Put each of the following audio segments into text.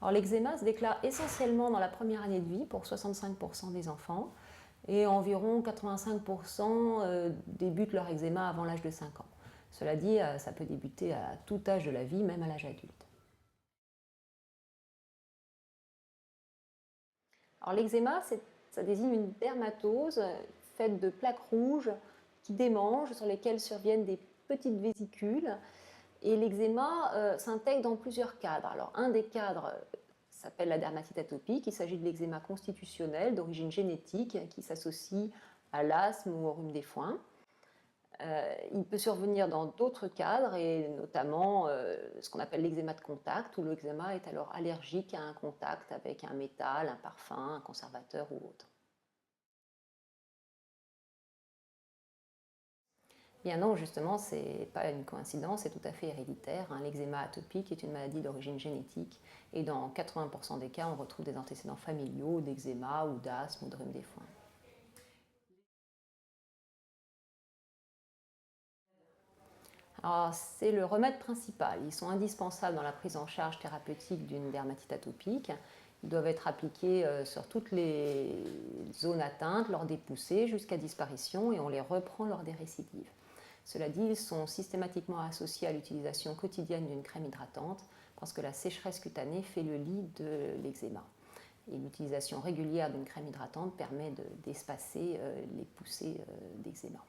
Alors l'eczéma se déclare essentiellement dans la première année de vie pour 65% des enfants et environ 85% débutent leur eczéma avant l'âge de 5 ans. Cela dit, ça peut débuter à tout âge de la vie, même à l'âge adulte. Alors l'eczéma, ça désigne une dermatose faite de plaques rouges qui démangent, sur lesquelles surviennent des petites vésicules. Et l'eczéma s'intègre dans plusieurs cadres. Alors un des cadres s'appelle la dermatite atopique. Il s'agit de l'eczéma constitutionnel d'origine génétique qui s'associe à l'asthme ou au rhume des foins. Il peut survenir dans d'autres cadres, et notamment ce qu'on appelle l'eczéma de contact, où l'eczéma est alors allergique à un contact avec un métal, un parfum, un conservateur ou autre. Bien non, justement, ce n'est pas une coïncidence, c'est tout à fait héréditaire. L'eczéma atopique est une maladie d'origine génétique, et dans 80% des cas, on retrouve des antécédents familiaux d'eczéma ou d'asthme ou de rhume des foins. Alors, c'est le remède principal. Ils sont indispensables dans la prise en charge thérapeutique d'une dermatite atopique. Ils doivent être appliqués sur toutes les zones atteintes lors des poussées jusqu'à disparition, et on les reprend lors des récidives. Cela dit, ils sont systématiquement associés à l'utilisation quotidienne d'une crème hydratante parce que la sécheresse cutanée fait le lit de l'eczéma. Et l'utilisation régulière d'une crème hydratante permet d'espacer les poussées d'eczéma.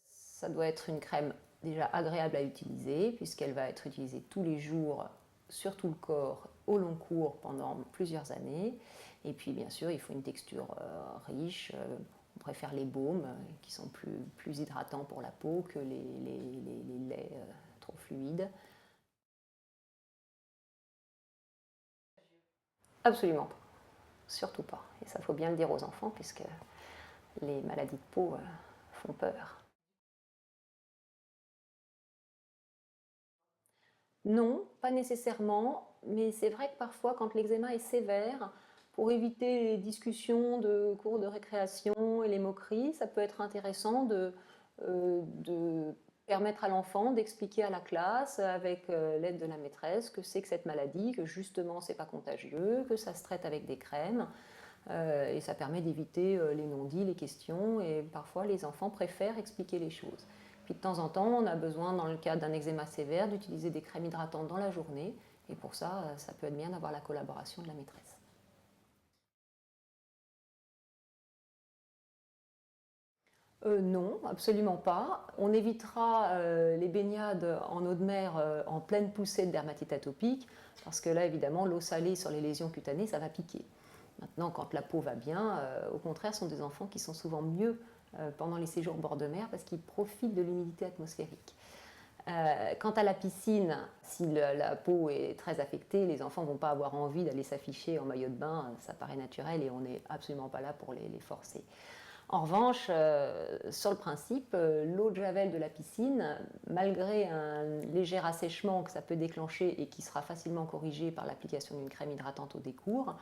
Ça doit être une crème déjà agréable à utiliser puisqu'elle va être utilisée tous les jours sur tout le corps au long cours pendant plusieurs années. Et puis bien sûr, il faut une texture riche. On préfère les baumes qui sont plus hydratants pour la peau que les laits trop fluides. Absolument pas, surtout pas. Et ça, faut bien le dire aux enfants puisque les maladies de peau font peur. Non, pas nécessairement, mais c'est vrai que parfois, quand l'eczéma est sévère, pour éviter les discussions de cours de récréation et les moqueries, ça peut être intéressant de permettre à l'enfant d'expliquer à la classe, avec l'aide de la maîtresse, que c'est que cette maladie, que justement c'est pas contagieux, que ça se traite avec des crèmes, et ça permet d'éviter les non-dits, les questions, et parfois les enfants préfèrent expliquer les choses. Puis de temps en temps, on a besoin, dans le cas d'un eczéma sévère, d'utiliser des crèmes hydratantes dans la journée, et pour ça, ça peut être bien d'avoir la collaboration de la maîtresse. Non, absolument pas. On évitera les baignades en eau de mer en pleine poussée de dermatite atopique, parce que là, évidemment, l'eau salée sur les lésions cutanées, ça va piquer. Maintenant, quand la peau va bien, au contraire, ce sont des enfants qui sont souvent mieux pendant les séjours bord de mer parce qu'ils profitent de l'humidité atmosphérique. Quant à la piscine, si la peau est très affectée, les enfants ne vont pas avoir envie d'aller s'afficher en maillot de bain, ça paraît naturel et on n'est absolument pas là pour les forcer. En revanche, sur le principe, l'eau de javel de la piscine, malgré un léger assèchement que ça peut déclencher et qui sera facilement corrigé par l'application d'une crème hydratante au décours,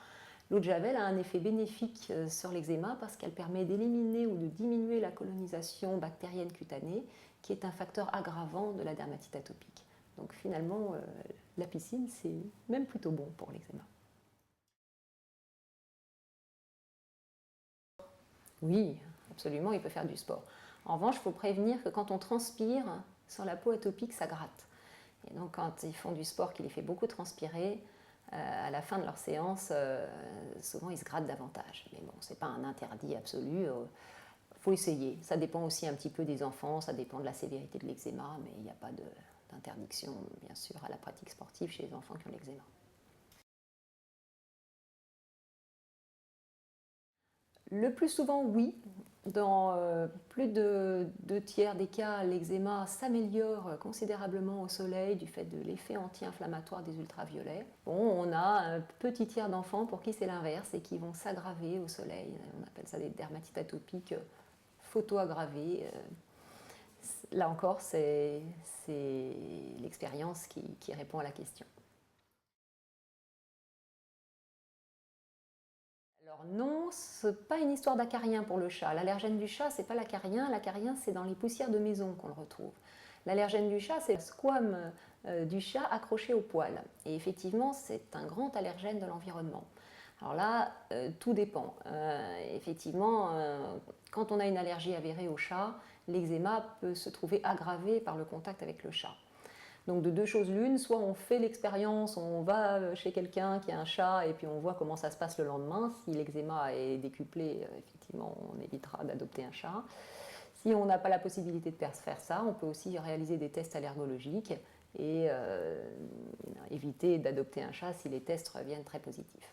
l'eau de javel a un effet bénéfique sur l'eczéma parce qu'elle permet d'éliminer ou de diminuer la colonisation bactérienne cutanée, qui est un facteur aggravant de la dermatite atopique. Donc finalement, la piscine, c'est même plutôt bon pour l'eczéma. Oui, absolument, il peut faire du sport. En revanche, il faut prévenir que quand on transpire sur la peau atopique, ça gratte. Et donc quand ils font du sport qui les fait beaucoup transpirer, à la fin de leur séance, souvent ils se grattent davantage. Mais bon, ce n'est pas un interdit absolu. Il faut essayer. Ça dépend aussi un petit peu des enfants, ça dépend de la sévérité de l'eczéma, mais il n'y a pas d'interdiction, bien sûr, à la pratique sportive chez les enfants qui ont l'eczéma. Le plus souvent, oui. Dans plus de 2 tiers des cas, l'eczéma s'améliore considérablement au soleil du fait de l'effet anti-inflammatoire des ultraviolets. Bon, on a un petit tiers d'enfants pour qui c'est l'inverse et qui vont s'aggraver au soleil. On appelle ça des dermatites atopiques photo-aggravées. Là encore, c'est l'expérience qui répond à la question. Alors non, ce n'est pas une histoire d'acarien pour le chat. L'allergène du chat, c'est pas l'acarien. L'acarien, c'est dans les poussières de maison qu'on le retrouve. L'allergène du chat, c'est le squame du chat accroché au poil. Et effectivement, c'est un grand allergène de l'environnement. Alors là, tout dépend. Effectivement, quand on a une allergie avérée au chat, l'eczéma peut se trouver aggravé par le contact avec le chat. Donc de deux choses l'une, soit on fait l'expérience, on va chez quelqu'un qui a un chat et puis on voit comment ça se passe le lendemain. Si l'eczéma est décuplé, effectivement, on évitera d'adopter un chat. Si on n'a pas la possibilité de faire ça, on peut aussi réaliser des tests allergologiques et éviter d'adopter un chat si les tests reviennent très positifs.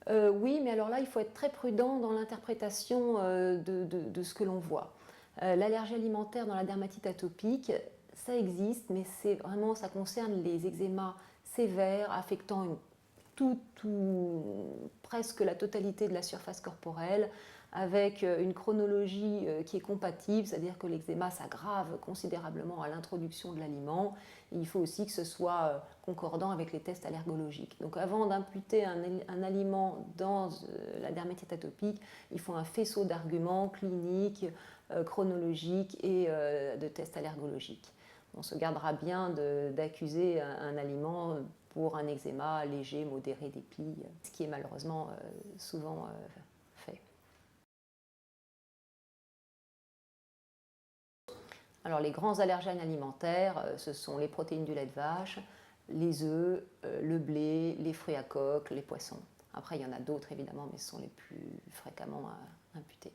Oui, mais alors là, il faut être très prudent dans l'interprétation de ce que l'on voit. L'allergie alimentaire dans la dermatite atopique, ça existe, mais ça concerne les eczémas sévères affectant presque la totalité de la surface corporelle, avec une chronologie qui est compatible, c'est-à-dire que l'eczéma s'aggrave considérablement à l'introduction de l'aliment. Il faut aussi que ce soit concordant avec les tests allergologiques. Donc avant d'imputer un aliment dans la dermatite atopique, il faut un faisceau d'arguments cliniques, chronologiques et de tests allergologiques. On se gardera bien d'accuser un aliment pour un eczéma léger, modéré des plis, ce qui est malheureusement souvent fait. Alors les grands allergènes alimentaires, ce sont les protéines du lait de vache, les œufs, le blé, les fruits à coque, les poissons. Après, il y en a d'autres évidemment, mais ce sont les plus fréquemment imputés.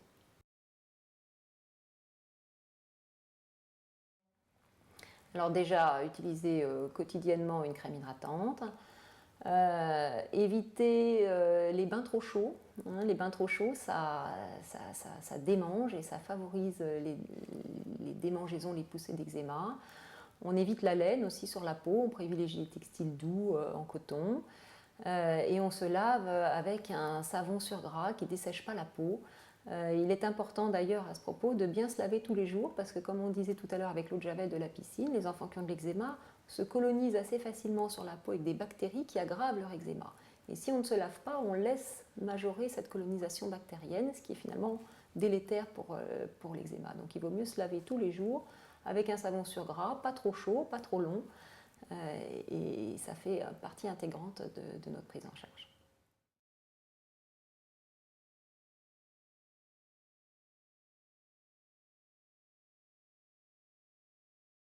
Alors déjà, utiliser quotidiennement une crème hydratante. Éviter les bains trop chauds. Hein, les bains trop chauds, ça démange et ça favorise les démangeaisons, les poussées d'eczéma. On évite la laine aussi sur la peau, on privilégie les textiles doux en coton. Et on se lave avec un savon sur gras qui ne dessèche pas la peau. Il est important d'ailleurs à ce propos de bien se laver tous les jours parce que comme on disait tout à l'heure avec l'eau de javel de la piscine, les enfants qui ont de l'eczéma se colonisent assez facilement sur la peau avec des bactéries qui aggravent leur eczéma. Et si on ne se lave pas, on laisse majorer cette colonisation bactérienne, ce qui est finalement délétère pour l'eczéma. Donc il vaut mieux se laver tous les jours avec un savon sur gras, pas trop chaud, pas trop long, et ça fait partie intégrante de notre prise en charge.